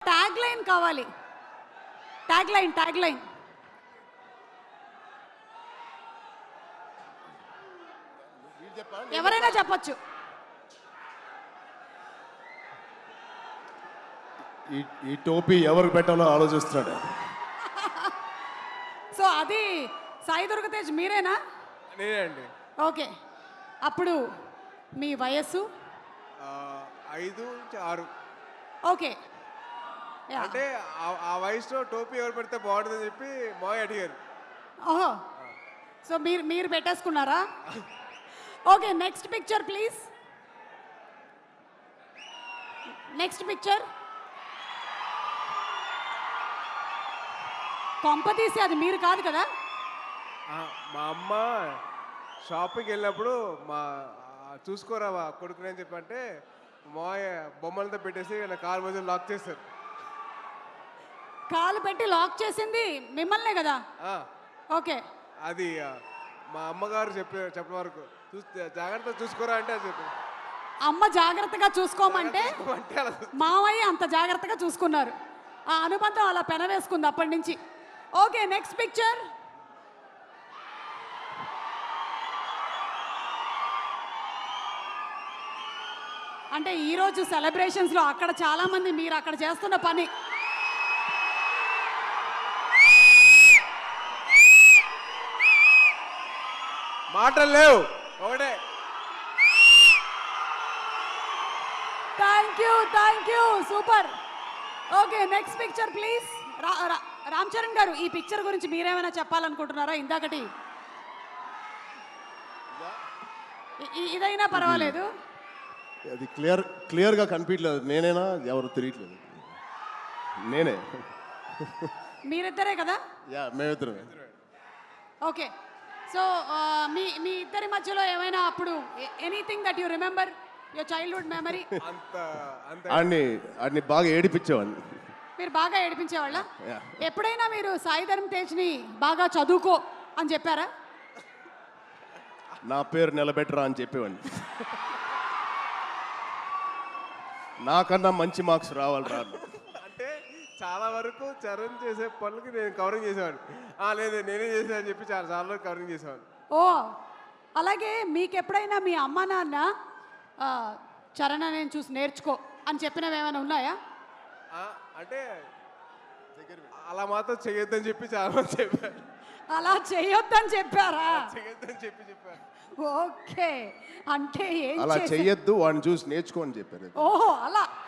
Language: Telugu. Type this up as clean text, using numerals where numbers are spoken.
ట్యాగ్ లైన్ కావాలి. ట్యాగ్ లైన్ ఎవరైనా చెప్పొచ్చు. ఈ టోపీ ఎవరికి పెట్టాలో ఆలోచిస్తున్నాడు. సో అది సాయి దుర్గతేజ్ మీరేనా? నేనే అండి. ఓకే, అప్పుడు మీ వయస్సు 5 నుంచి 6. Okay, yeah. అంటే ఆ వయసులో టోపీ ఎవరు పెడితే బాగుంటుందని చెప్పి మాయ అడిగారు. ఓహో, సో మీరు పెట్టేసుకున్నారా? Okay, next picture please. Next picture. కొంప తీసి అది మీరు కాదు కదా? మా అమ్మ షాపింగ్కి వెళ్ళినప్పుడు చూసుకోరా కొడుకుని అని చెప్పంటే మాయ బొమ్మలతో పెట్టేసి నా కాలు మధ్య లాక్ చేస్తారు. కాలు పెట్టి లాక్ చేసింది మిమ్మల్నే కదా? ఓకే, అది మా అమ్మగారు చెప్పిన వరకు జాగ్రత్తగా చూసుకోరా అంటే అది చెప్పి అమ్మ జాగ్రత్తగా చూసుకోమంటే అంటే అలా మావయ్య అంత జాగ్రత్తగా చూసుకున్నారు. ఆ అనుబంధం అలా పెనవేసుకుంది అప్పటి నుంచి. Okay, next picture. అంటే ఈరోజు సెలబ్రేషన్స్లో అక్కడ చాలామంది మీరు అక్కడ చేస్తున్న పని మాటలు లేవు ఒకటే. Thank you super. Okay, next picture please. Ram Charan గారు, ఈ పిక్చర్ గురించి మీరేమైనా చెప్పాలనుకుంటున్నారా? ఇందాకటి ఇదైనా పర్వాలేదు. అది క్లియర్గా కనిపించలేదు. నేనేనా ఎవరు తెలియట్లేదు. నేనే. మీరిద్దరే కదా? యా, మేమిద్దరమే. ఓకే, సో మీ ఇద్దరి మధ్యలో ఏమైనా అప్పుడు anything that you remember your childhood memory? ఆడిని బాగా ఏడిపించేవాడిని. మీరు బాగా ఏడిపించేవాళ్ళ? Yeah. ఎప్పుడైనా మీరు సాయి ధర్మ తేజ్ని బాగా చదువుకో అని చెప్పారా? నా పేరు నిలబెట్టరా అని చెప్పేవాడిని. నాకన్నా మంచి మార్క్స్ రావాలి రా. అంటే చాలా వరకు చరణ్ చేసే పనులకి నేను కవరింగ్ చేసేవాడిని. లేదు నేనే చేసా అని చెప్పి చాలా వరకు కవరింగ్ చేసేవాడిని. ఓ, అలాగే మీకు ఎప్పుడైనా మీ అమ్మ నాన్న చరణ్ నేను చూసి నేర్చుకో అని చెప్పినవి ఏమైనా ఉన్నాయా? అంటే అలా మాత్రం చేయొద్దని చెప్పి చాలా మంది చెప్పారు. అలా చేయొద్దని చెప్పారా? చేయొద్దని చెప్పారు. ఓకే, అంటే ఏం అలా చేశారు? చెయ్యొద్దు, వాడిని చూసి నేర్చుకో అని చెప్పారు. ఓహో, అలా